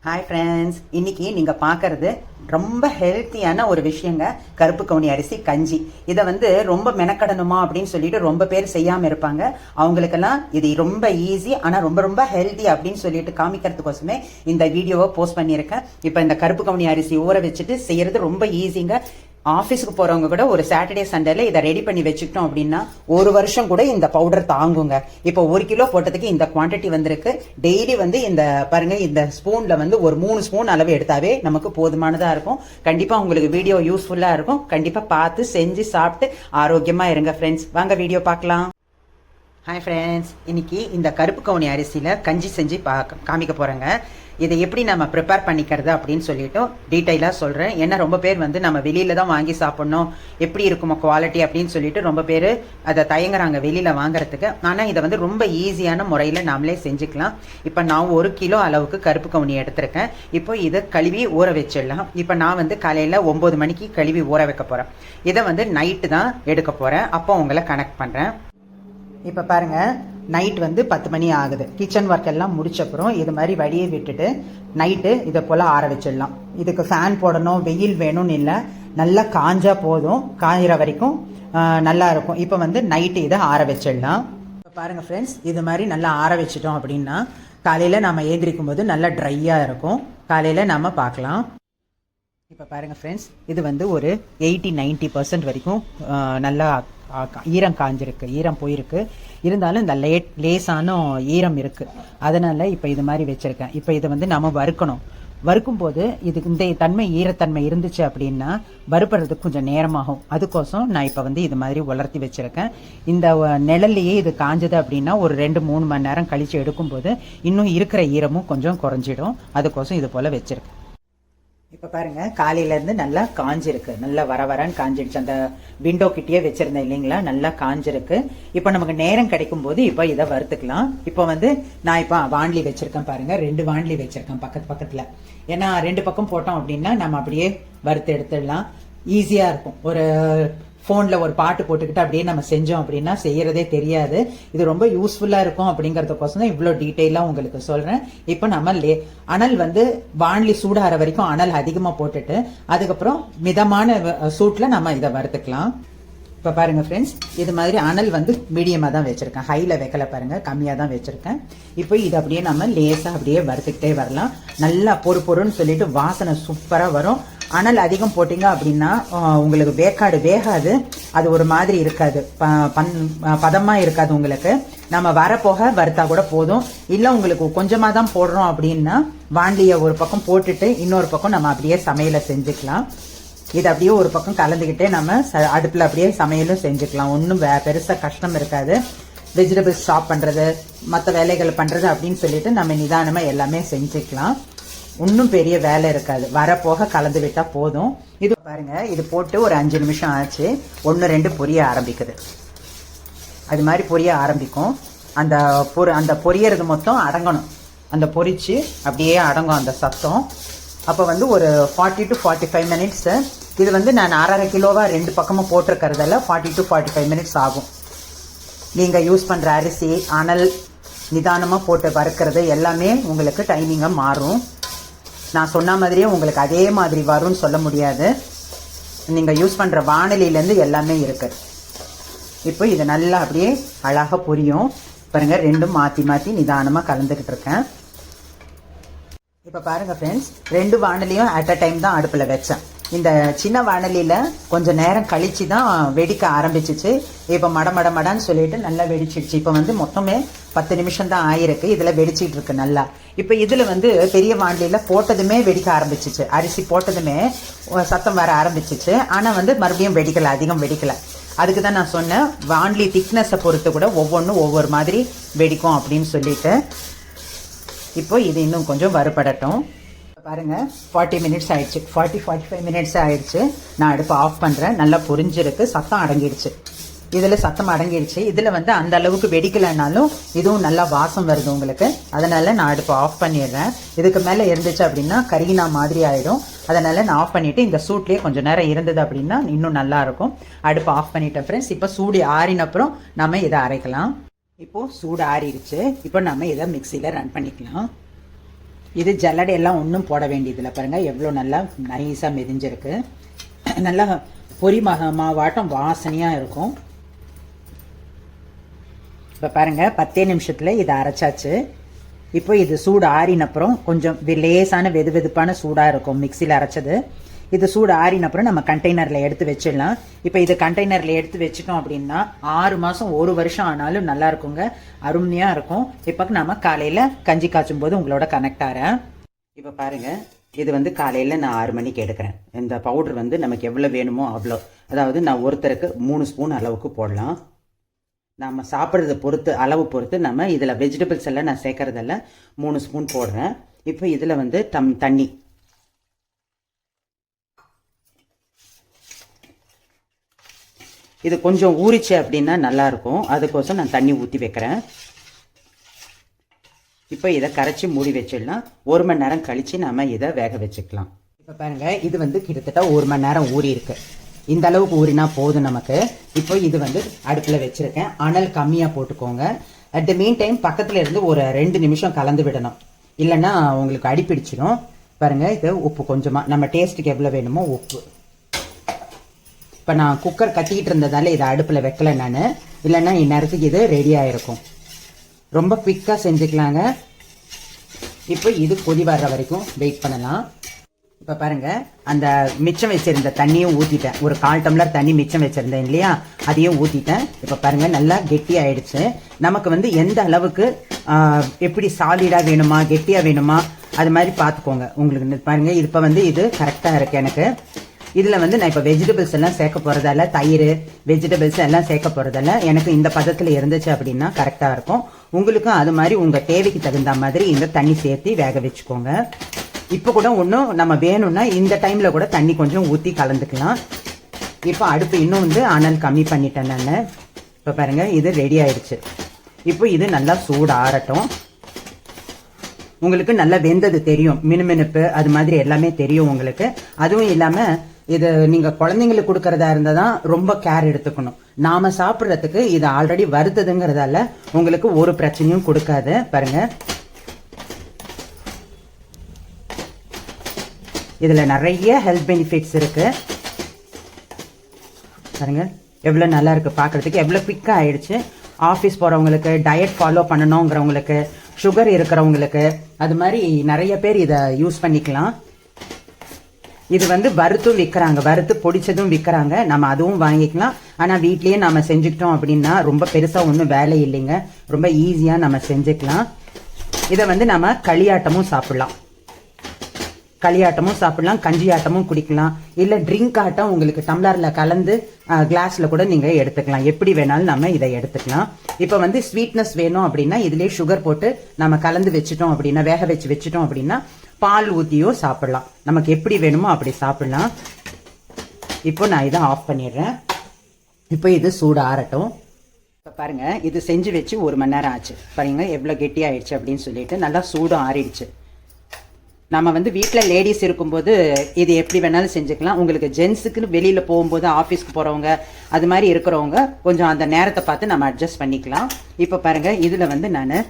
Hi friends, இன்னைக்கு நீங்கள் பார்க்கறது ரொம்ப ஹெல்த்தியான ஒரு விஷயங்க. கருப்பு கவுனி அரிசி கஞ்சி. இதை ரொம்ப மெனக்கடணுமா அப்படின்னு சொல்லிட்டு ரொம்ப பேர் செய்யாமல் இருப்பாங்க. அவங்களுக்கெல்லாம் இது ரொம்ப ஈஸி, ஆனால் ரொம்ப ரொம்ப ஹெல்த்தி அப்படின்னு சொல்லிட்டு காமிக்கிறதுக்கோசமே இந்த வீடியோவை போஸ்ட் பண்ணியிருக்கேன். இப்போ இந்த கருப்பு கவுனி அரிசி ஊற வச்சுட்டு செய்யறது ரொம்ப ஈஸிங்க. ஆஃபீஸுக்கு போகிறவங்க கூட ஒரு சாட்டர்டே சண்டேல இதை ரெடி பண்ணி வச்சுக்கிட்டோம் அப்படின்னா ஒரு வருஷம் கூட இந்த பவுடர் தாங்குங்க. இப்போ 1 கிலோ போட்டதுக்கு இந்த குவான்டிட்டி வந்திருக்கு. டெய்லி இந்த பாருங்க, இந்த ஸ்பூன்ல ஒரு 3 ஸ்பூன் அளவு எடுத்தாவே நமக்கு போதுமானதா இருக்கும். கண்டிப்பா உங்களுக்கு வீடியோ யூஸ்ஃபுல்லா இருக்கும். கண்டிப்பா பார்த்து செஞ்சு சாப்பிட்டு ஆரோக்கியமா இருங்க ஃப்ரெண்ட்ஸ். வாங்க வீடியோ பார்க்கலாம். ஹாய் ஃப்ரெண்ட்ஸ், இன்னைக்கு இந்த கருப்பு கவுனி அரிசியில் கஞ்சி செஞ்சு காமிக்க போகிறேங்க. இதை எப்படி நம்ம ப்ரிப்பேர் பண்ணிக்கிறது அப்படின்னு சொல்லிட்டு டீட்டெயிலாக சொல்கிறேன். ஏன்னா ரொம்ப பேர் நம்ம வெளியில் தான் வாங்கி சாப்பிட்ணும், எப்படி இருக்குமோ குவாலிட்டி அப்படின்னு சொல்லிட்டு ரொம்ப பேர் அதை தயங்குறாங்க வெளியில் வாங்குறதுக்கு. ஆனால் இதை ரொம்ப ஈஸியான முறையில் நாமளே செஞ்சுக்கலாம். இப்போ நான் 1 கிலோ அளவுக்கு கருப்பு கவுனி எடுத்திருக்கேன். இப்போ இதை கழுவி ஊற வச்சிடலாம். இப்போ நான் காலையில் 9 மணிக்கு கழுவி ஊற வைக்க போகிறேன். இதை நைட்டு தான் எடுக்க போகிறேன். அப்போ உங்களை கனெக்ட் பண்ணுறேன். இப்போ பாருங்கள், நைட் 10 மணி ஆகுது. கிச்சன் ஒர்க் எல்லாம் முடிச்சப்புறம் இது மாதிரி வடியை விட்டுட்டு நைட்டு இதை போல் ஆற வச்சிடலாம். இதுக்கு ஃபேன் போடணும், வெயில் வேணும்னு இல்லை, நல்லா காஞ்சா போதும். காயிற வரைக்கும் நல்லா இருக்கும். இப்போ நைட்டு இதை ஆற வச்சிடலாம். இப்போ பாருங்கள் ஃப்ரெண்ட்ஸ், இது மாதிரி நல்லா ஆற வச்சிட்டோம் அப்படின்னா காலையில் நம்ம ஏந்திரிக்கும் போது நல்லா ட்ரையாக இருக்கும். காலையில் நம்ம பார்க்கலாம். இப்போ பாருங்கள் ஃப்ரெண்ட்ஸ், இது ஒரு 80-90% வரைக்கும் நல்லா ஈரம் காஞ்சிருக்கு, ஈரம் போயிருக்கு. இருந்தாலும் இந்த லேசான ஈரம் இருக்குது. அதனால் இப்போ இது மாதிரி வச்சுருக்கேன். இப்போ இதை நம்ம வறுக்கணும். வறுக்கும் போது இதுக்கு இந்த தன்மை, ஈரத்தன்மை இருந்துச்சு அப்படின்னா வறுப்படுறதுக்கு கொஞ்சம் நேரமாகும். அதுக்கோசம் நான் இப்போ இது மாதிரி உலர்த்தி வச்சுருக்கேன். இந்த நிழல்லையே இது காஞ்சது அப்படின்னா ஒரு 2-3 மணி நேரம் கழித்து எடுக்கும்போது இன்னும் இருக்கிற ஈரமும் கொஞ்சம் குறைஞ்சிடும். அதுக்கோசம் இது போல் வச்சுருக்கேன். இப்போ பாருங்க, காலையிலேருந்து நல்லா காஞ்சிருக்கு, நல்லா வரன்னு காஞ்சிடுச்சு. அந்த விண்டோ கிட்டேயே வச்சிருந்தேன் இல்லைங்களா, நல்லா காஞ்சிருக்கு. இப்போ நமக்கு நேரம் கிடைக்கும் போது இப்போ இதை வறுத்துக்கலாம். இப்போ நான் இப்போ வாண்லி வச்சிருக்கேன் பாருங்க, 2 வாண்லி வச்சிருக்கேன் பக்கத்துல. ஏன்னா 2 பக்கம் போட்டோம் அப்படின்னா நம்ம அப்படியே வறுத்து எடுத்துடலாம், ஈஸியா இருக்கும். ஒரு ஃபோனில் ஒரு பாட்டு போட்டுக்கிட்டு அப்படியே நம்ம செஞ்சோம் அப்படின்னா செய்யறதே தெரியாது. இது ரொம்ப யூஸ்ஃபுல்லாக இருக்கும். அப்படிங்கிறதுக்கோசம் தான் இவ்வளோ டீட்டெயிலாக உங்களுக்கு சொல்கிறேன். இப்போ நம்ம அனல் வாண்லி சூடாகிற வரைக்கும் அனல் அதிகமாக போட்டுட்டு அதுக்கப்புறம் மிதமான சூட்டில் நம்ம இதை வறுத்துக்கலாம். இப்போ பாருங்க ஃப்ரெண்ட்ஸ், இது மாதிரி அனல் மீடியமாக தான் வச்சுருக்கேன், ஹையில் வைக்கல பாருங்க, கம்மியாக தான் வச்சுருக்கேன். இப்போ இது அப்படியே நம்ம லேசாக அப்படியே வறுத்துக்கிட்டே வரலாம். நல்லா பொறுன்னு சொல்லிட்டு வாசனை சூப்பராக வரும். அனல் அதிகம் போட்டிங்க அப்படின்னா உங்களுக்கு வேகாது. அது ஒரு மாதிரி இருக்காது, பதமாக இருக்காது உங்களுக்கு. நம்ம வரப்போக வறுத்தா கூட போதும். இல்லை உங்களுக்கு கொஞ்சமாக தான் போடுறோம் அப்படின்னா வாண்டியை ஒரு பக்கம் போட்டுட்டு இன்னொரு பக்கம் நம்ம அப்படியே சமையலை செஞ்சுக்கலாம். இது அப்படியே ஒரு பக்கம் கலந்துக்கிட்டே நம்ம அடுப்பில் அப்படியே சமையலும் செஞ்சுக்கலாம். ஒன்றும் பெருசாக கஷ்டம் இருக்காது. வெஜிடபிள்ஸ் சாப் பண்ணுறது, மற்ற வேலைகள் பண்ணுறது அப்படின்னு சொல்லிட்டு நம்ம நிதானமாக எல்லாமே செஞ்சுக்கலாம். ஒன்றும் பெரிய வேலை இருக்காது, வரப்போக கலந்து விட்டால் போதும். இது பாருங்க, இது போட்டு ஒரு 5 நிமிஷம் ஆச்சு. 1-2 பொரிய ஆரம்பிக்குது. அது மாதிரி பொரிய ஆரம்பிக்கும். அந்த பொரியறது மொத்தம் அடங்கணும். அந்த பொரிச்சு அப்படியே அடங்கும் அந்த சத்தம். அப்போ ஒரு 40 to 45 மினிட்ஸ். இது நான் 1/2 கிலோவா 2 பக்கமும் போட்டிருக்கிறதால 40 to 45 மினிட்ஸ் ஆகும். நீங்கள் யூஸ் பண்ணுற அரிசி, அனல், நிதானமாக போட்டு வறுக்கிறது எல்லாமே உங்களுக்கு டைமிங்காக மாறும். நான் சொன்ன மாதிரியே உங்களுக்கு அதே மாதிரி வரும்னு சொல்ல முடியாது. நீங்கள் யூஸ் பண்ணுற வானிலையிலேருந்து எல்லாமே இருக்குது. இப்போ இது நல்லா அப்படியே அழகாக பொரியும் பாருங்கள். 2ம் மாற்றி நிதானமாக கலந்துக்கிட்டு இருக்கேன். இப்போ பாருங்கள் ஃப்ரெண்ட்ஸ், 2 வானலியும் அட் அ டைம் தான் அடுப்பில் வச்சேன். இந்த சின்ன வானலியில் கொஞ்சம் நேரம் கழிச்சு தான் வெடிக்க ஆரம்பிச்சிச்சு. இப்போ மடன்னு சொல்லிட்டு நல்லா வெடிச்சிடுச்சு. இப்போ மொத்தமே 10 நிமிஷம் தான் ஆயிருக்கு. இதில் வெடிச்சிட்டு இருக்கு நல்லா. இப்போ இதில் பெரிய வானலியில் போட்டதுமே வெடிக்க ஆரம்பிச்சிச்சு. அரிசி போட்டதுமே சத்தம் வர ஆரம்பிச்சிச்சு. ஆனால் மறுபடியும் வெடிக்கலை, அதிகம் வெடிக்கலை. அதுக்கு தான் நான் சொன்னேன், வானலி திக்னஸை பொறுத்து கூட ஒவ்வொன்றும் ஒவ்வொரு மாதிரி வெடிக்கும் அப்படின்னு சொல்லிட்டு. இப்போ இது இன்னும் கொஞ்சம் வறுபடட்டும். பாருங்க, 40 மினிட்ஸ் ஆயிடுச்சு, 40-45 மினிட்ஸ் ஆயிடுச்சு. நான் அடுப்பு ஆஃப் பண்ணுறேன். நல்லா பொரிஞ்சிருக்கு, சத்தம் அடங்கிடுச்சு. இதில் சத்தம் அடங்கிடுச்சு. இதில் அந்த அளவுக்கு வெடிக்கலைனாலும் இதுவும் நல்லா வாசம் வருது உங்களுக்கு. அதனால நான் அடுப்பு ஆஃப் பண்ணிடுறேன். இதுக்கு மேலே இருந்துச்சு அப்படின்னா கருகினா மாதிரி ஆகிடும். அதனால நான் ஆஃப் பண்ணிவிட்டு இந்த சூட்லேயே கொஞ்சம் நேரம் இருந்தது அப்படின்னா இன்னும் நல்லா இருக்கும். அடுப்பு ஆஃப் பண்ணிட்டேன் ஃப்ரெண்ட்ஸ். இப்போ சூடு ஆறினப்புறம் நம்ம இதை அரைக்கலாம். இப்போ சூடு ஆறிடுச்சு. இப்போ நம்ம இதை மிக்சியில் ரன் பண்ணிக்கலாம். இது ஜல்லடை எல்லாம் ஒன்றும் போட வேண்டியதில்லை. பாருங்கள் எவ்வளோ நல்லா நைஸாக மெதிஞ்சிருக்கு. நல்லா பொரி மாவாட்டம் வாசனையாக இருக்கும். இப்போ பாருங்கள் 10 நிமிஷத்தில் இதை அரைச்சாச்சு. இப்போ இது சூடு ஆறினப்புறம் கொஞ்சம் லேசான வெதுப்பான சூடாக இருக்கும் மிக்சியில் அரைச்சது. இது சூடு ஆறினப்புறம் நம்ம கண்டெய்னரில் எடுத்து வச்சிடலாம். இப்போ இது கண்டெய்னரில் எடுத்து வச்சிட்டோம் அப்படின்னா 6 மாதம் 1 வருஷம் ஆனாலும் நல்லா இருக்குங்க, அருமையாக இருக்கும். இப்போ நம்ம காலையில் கஞ்சி காய்ச்சும் போது உங்களோட கனெக்ட் ஆகிறேன். இப்போ பாருங்கள் இது வந்து காலையில் நான் 6 மணிக்கு எடுக்கிறேன். இந்த பவுடர் வந்து நமக்கு எவ்வளோ வேணுமோ அவ்வளோ, அதாவது நான் ஒருத்தருக்கு 3 ஸ்பூன் அளவுக்கு போடலாம். நம்ம சாப்பிட்றத பொறுத்து அளவு பொறுத்து நம்ம இதில் வெஜிடபிள்ஸ் எல்லாம் நான் சேர்க்கறதில்ல 3 ஸ்பூன் போடுறேன். இப்போ இதில் வந்து தண்ணி இது கொஞ்சம் ஊறிச்சு அப்படின்னா நல்லாயிருக்கும், அதுக்கோசம் நான் தண்ணி ஊற்றி வைக்கிறேன். இப்போ இதை கரைச்சி மூடி வச்சிடலாம். 1 மணி நேரம் கழித்து நம்ம இதை வேக வச்சுக்கலாம். இப்போ பாருங்கள் இது வந்து கிட்டத்தட்ட 1 மணி நேரம் ஊறி இருக்கு. இந்த அளவுக்கு ஊறினா போதும் நமக்கு. இப்போ இது வந்து அடுப்பில் வச்சுருக்கேன். அனல் கம்மியாக போட்டுக்கோங்க. அட் த மீன் டைம் பக்கத்தில் இருந்து ஒரு 2 நிமிஷம் கலந்து விடணும், இல்லைன்னா உங்களுக்கு அடிப்பிடிச்சிடும். பாருங்கள் இது உப்பு கொஞ்சமாக நம்ம டேஸ்ட்டுக்கு எவ்வளோ வேணுமோ உப்பு. இப்போ நான் குக்கர் கட்டிக்கிட்டு இருந்ததால இதை அடுப்பில் வைக்கல நான், இல்லைன்னா இந்நேரத்துக்கு இது ரெடி ஆகிருக்கும். ரொம்ப குவிக்காக செஞ்சுக்கலாங்க. இப்போ இது கொதி வர்ற வரைக்கும் வெயிட் பண்ணலாம். இப்போ பாருங்கள் அந்த மிச்சம் வச்சுருந்த தண்ணியும் ஊற்றிட்டேன். ஒரு 1/4 டம்ளர் தண்ணி மிச்சம் வச்சுருந்தேன் இல்லையா, அதையும் ஊற்றிட்டேன். இப்போ பாருங்கள் நல்லா கெட்டி ஆயிடுச்சு. நமக்கு வந்து எந்த அளவுக்கு எப்படி சாலிடாக வேணுமா கெட்டியாக வேணுமா அது மாதிரி பார்த்துக்கோங்க. உங்களுக்கு பாருங்கள் இப்போ வந்து இது கரெக்டாக இருக்குது எனக்கு. இதில் வந்து நான் இப்போ வெஜிடபிள்ஸ் எல்லாம் சேர்க்க போகிறதால, தயிர் வெஜிடபிள்ஸ் எல்லாம் சேர்க்க போகிறதால எனக்கு இந்த பதத்தில் இருந்துச்சு அப்படின்னா கரெக்டாக இருக்கும். உங்களுக்கும் அது மாதிரி உங்கள் தேவைக்கு தகுந்த மாதிரி இந்த தண்ணி சேர்த்து வேக வச்சுக்கோங்க. இப்போ கூட ஒன்றும் நம்ம வேணும்னா இந்த டைமில் கூட தண்ணி கொஞ்சம் ஊற்றி கலந்துக்கலாம். இப்போ அடுப்பு இன்னும் வந்து அனல் கம்மி பண்ணிட்டேன் நான். இப்போ பாருங்கள் இது ரெடி ஆயிடுச்சு. இப்போ இது நல்லா சூடு ஆறட்டும். உங்களுக்கு நல்லா வெந்தது தெரியும், மினுமினுப்பு அது மாதிரி எல்லாமே தெரியும் உங்களுக்கு. அதுவும் இல்லாமல் இது நீங்கள் குழந்தைங்களுக்கு கொடுக்கறதா இருந்தால் தான் ரொம்ப கேர் எடுத்துக்கணும். நாம் சாப்பிட்றதுக்கு இது ஆல்ரெடி வறுத்ததுங்கிறதால உங்களுக்கு ஒரு பிரச்சனையும் கொடுக்காது. பாருங்கள் இதில் நிறைய ஹெல்த் பெனிஃபிட்ஸ் இருக்குது. பாருங்க எவ்வளோ நல்லா இருக்குது பார்க்குறதுக்கு, எவ்வளோ குவிக்காக ஆயிடுச்சு. ஆஃபீஸ் போகிறவங்களுக்கு, டயட் ஃபாலோ பண்ணணுங்கிறவங்களுக்கு, சுகர் இருக்கிறவங்களுக்கு, அது மாதிரி நிறைய பேர் இதை யூஸ் பண்ணிக்கலாம். இது வந்து வறுத்தும் விற்கிறாங்க, வறுத்து பொடிச்சதும் விற்கிறாங்க. நம்ம அதுவும் வாங்கிக்கலாம். ஆனால் வீட்லேயே நம்ம செஞ்சுக்கிட்டோம் அப்படின்னா ரொம்ப பெருசாக ஒன்றும் வேலை இல்லைங்க, ரொம்ப ஈஸியாக நம்ம செஞ்சுக்கலாம். இதை வந்து நம்ம களியாட்டமும் சாப்பிட்லாம், களியாட்டமும் சாப்பிடலாம், கஞ்சி ஆட்டமும் குடிக்கலாம், இல்லை ட்ரிங்க் ஆட்டம் உங்களுக்கு டம்ளரில் கலந்து கிளாஸில் கூட நீங்கள் எடுத்துக்கலாம். எப்படி வேணாலும் நம்ம இதை எடுத்துக்கலாம். இப்போ வந்து ஸ்வீட்னஸ் வேணும் அப்படின்னா இதுலேயே சுகர் போட்டு நம்ம கலந்து வச்சுட்டோம் அப்படின்னா, வேக வச்சு வச்சுட்டோம் அப்படின்னா பால் ஊற்றியோ சாப்பிடலாம். நமக்கு எப்படி வேணுமோ அப்படி சாப்பிடலாம். இப்போ நான் இதை ஆஃப் பண்ணிடுறேன். இப்போ இது சூடு ஆறட்டும். இப்போ பாருங்கள் இது செஞ்சு வச்சு 1 மணி நேரம் ஆச்சு. பாருங்க எவ்வளோ கெட்டி ஆயிடுச்சு அப்படின்னு சொல்லிட்டு நல்லா சூடு ஆறிடுச்சு. நம்ம வந்து வீட்டில் லேடிஸ் இருக்கும்போது இது எப்படி வேணாலும் செஞ்சுக்கலாம். உங்களுக்கு ஜென்ஸுக்குன்னு வெளியில் போகும்போது ஆஃபீஸ்க்கு போகிறவங்க அது மாதிரி இருக்கிறவங்க கொஞ்சம் அந்த நேரத்தை பார்த்து நம்ம அட்ஜஸ்ட் பண்ணிக்கலாம். இப்போ பாருங்கள் இதில் வந்து நான்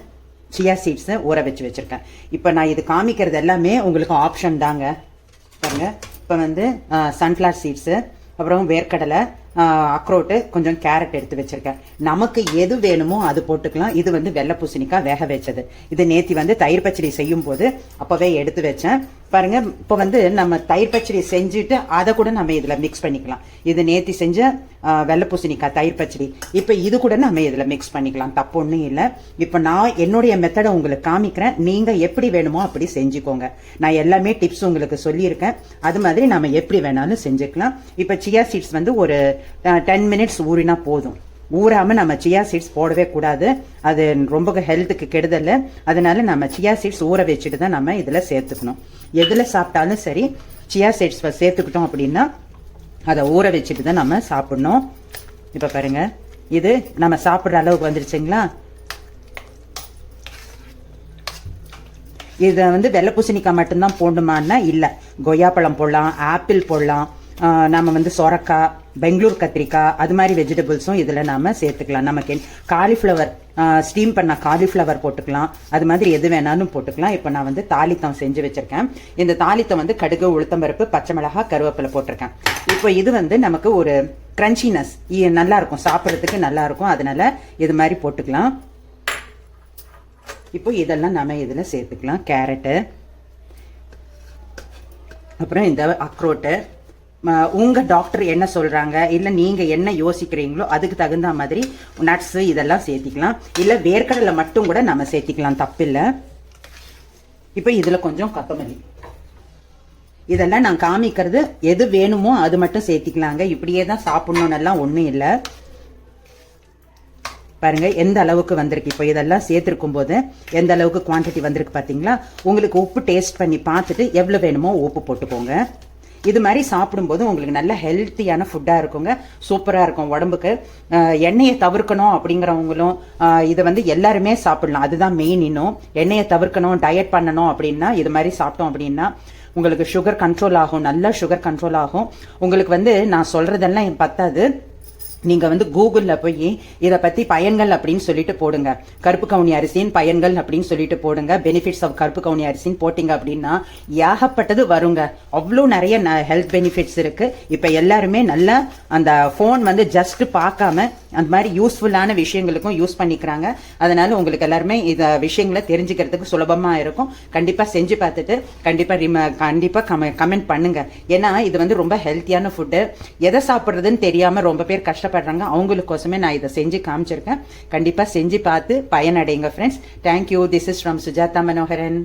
சியா சீட்ஸை ஊற வச்சு வச்சுருக்கேன். இப்போ நான் இது காமிக்கிறது எல்லாமே உங்களுக்கு ஆப்ஷன் தாங்க. பாருங்கள் இப்போ வந்து சன்ஃப்ளவர் சீட்ஸு, அப்புறம் வேர்க்கடலை, அக்ரோட்டு, கொஞ்சம் கேரட் எடுத்து வச்சிருக்கேன். நமக்கு எது வேணுமோ அது போட்டுக்கலாம். இது வந்து வெள்ளை பூசணிக்காய் வேக வச்சது. இது நேத்தி வந்து தயிர் பச்சடி செய்யும் போது அப்போவே எடுத்து வச்சேன். பாருங்க இப்போ வந்து நம்ம தயிர் பச்சடி செஞ்சுட்டு அதை கூட நம்ம இதில் மிக்ஸ் பண்ணிக்கலாம். இது நேத்தி செஞ்ச வெள்ளை பூசணிக்காய் தயிர் பச்சடி, இப்போ இது கூட நம்ம இதில் மிக்ஸ் பண்ணிக்கலாம், தப்பு ஒன்றும் இல்லை. இப்போ நான் என்னுடைய மெத்தடை உங்களுக்கு காமிக்கிறேன், நீங்கள் எப்படி வேணுமோ அப்படி செஞ்சுக்கோங்க. நான் எல்லாமே டிப்ஸ் உங்களுக்கு சொல்லியிருக்கேன், அது மாதிரி நம்ம எப்படி வேணாலும் செஞ்சுக்கலாம். இப்போ சியா சீட்ஸ் வந்து ஒரு 10 மினிட்ஸ் ஊறினா போதும். ஊறாமல் நம்ம சியா சீட்ஸ் போடவே கூடாது, அது ரொம்ப ஹெல்த்துக்கு கெடுதல். அதனால நம்ம சியா சீட்ஸ் ஊற வச்சுட்டு தான் நம்ம இதில் சேர்த்துக்கணும். எதில் சாப்பிட்டாலும் சரி சியா சீட்ஸ் சேர்த்துக்கிட்டோம் அப்படின்னா அதை ஊற வச்சுட்டு தான் நம்ம சாப்பிடணும். இப்போ பாருங்க இது நம்ம சாப்பிட்ற அளவுக்கு வந்துருச்சுங்களா. இதை வந்து வெள்ளை பூசணிக்காய் மட்டும்தான் போடணுமான்னா இல்லை, கொய்யாப்பழம் போடலாம், ஆப்பிள் போடலாம், நம்ம வந்து சொரக்காய், பெங்களூர் கத்திரிக்காய், அது மாதிரி வெஜிடபிள்ஸும் இதில் நாம் சேர்த்துக்கலாம். நமக்கு காலிஃப்ளவர், ஸ்டீம் பண்ண காலிஃப்ளவர் போட்டுக்கலாம். அது மாதிரி எது வேணாலும் போட்டுக்கலாம். இப்போ நான் வந்து தாளித்தம் செஞ்சு வச்சுருக்கேன். இந்த தாளித்தம் வந்து கடுகு, உளுத்தம்பருப்பு, பச்சை மிளகாய், கருவேப்பிலை போட்டிருக்கேன். இப்போ இது வந்து நமக்கு ஒரு கிரன்ச்சினஸ் நல்லாயிருக்கும், சாப்பிட்றதுக்கு நல்லாயிருக்கும். அதனால் இது மாதிரி போட்டுக்கலாம். இப்போ இதெல்லாம் நம்ம இதில் சேர்த்துக்கலாம். கேரட்டு, அப்புறம் இந்த அக்ரோட்டு. உங்கள் டாக்டர் என்ன சொல்கிறாங்க, இல்லை நீங்கள் என்ன யோசிக்கிறீங்களோ அதுக்கு தகுந்த மாதிரி நட்ஸு இதெல்லாம் சேர்த்திக்கலாம். இல்லை வேர்க்கடலை மட்டும் கூட நம்ம சேர்த்திக்கலாம், தப்பில்லை. இப்போ இதில் கொஞ்சம் கொத்தமல்லி. இதெல்லாம் நான் காமிக்கிறது எது வேணுமோ அது மட்டும் சேர்த்திக்கலாங்க. இப்படியே தான் சாப்பிட்ணுன்னெல்லாம் ஒன்றும் இல்லை. பாருங்க எந்த அளவுக்கு வந்திருக்கு. இப்போ இதெல்லாம் சேர்த்துருக்கும் போது எந்த அளவுக்கு குவான்டிட்டி வந்திருக்கு பார்த்தீங்களா. உங்களுக்கு உப்பு டேஸ்ட் பண்ணி பார்த்துட்டு எவ்வளோ வேணுமோ உப்பு போட்டுக்கோங்க. இது மாதிரி சாப்பிடும்போது உங்களுக்கு நல்ல ஹெல்த்தியான ஃபுட்டாக இருக்குங்க. சூப்பராக இருக்கும் உடம்புக்கு. எண்ணெயை தவிர்க்கணும் அப்படிங்கிறவங்களும் இதை வந்து எல்லாருமே சாப்பிடலாம். அதுதான் மெயின். இன்னும் எண்ணெயை தவிர்க்கணும், டயட் பண்ணணும் அப்படின்னா இது மாதிரி சாப்பிட்டோம் அப்படின்னா உங்களுக்கு சுகர் கண்ட்ரோல் ஆகும், நல்ல சுகர் கண்ட்ரோல் ஆகும். உங்களுக்கு வந்து நான் சொல்கிறதெல்லாம் பத்தாது. நீங்கள் வந்து கூகுளில் போய் இதை பற்றி பயன்கள் அப்படின்னு சொல்லிட்டு போடுங்க. கருப்பு கவுனி அரிசியின் பயன்கள் அப்படின்னு சொல்லிட்டு போடுங்க. பெனிஃபிட்ஸ் ஆஃப் கருப்பு கவுனி அரிசின்னு போட்டிங்க அப்படின்னா ஏகப்பட்டது வருங்க. அவ்வளோ நிறைய ஹெல்த் பெனிஃபிட்ஸ் இருக்குது. இப்போ எல்லாருமே நல்லா அந்த ஃபோன் வந்து ஜஸ்ட் பார்க்காம அந்த மாதிரி யூஸ்ஃபுல்லான விஷயங்களுக்கும் யூஸ் பண்ணிக்கிறாங்க. அதனால உங்களுக்கு எல்லாருமே இந்த விஷயங்களை தெரிஞ்சுக்கிறதுக்கு சுலபமாக இருக்கும். கண்டிப்பாக செஞ்சு பார்த்துட்டு கண்டிப்பாக கமெண்ட் பண்ணுங்க. ஏன்னா இது வந்து ரொம்ப ஹெல்த்தியான ஃபுட்டு. எதை சாப்பிட்றதுன்னு தெரியாமல் ரொம்ப பேர் கஷ்டப்படுறாங்க. அவங்களுக்கோசமே நான் இதை செஞ்சு காமிச்சிருக்கேன். கண்டிப்பாக செஞ்சு பார்த்து பயனடைங்க friends. Thank you. This is from Sujata Manoharan.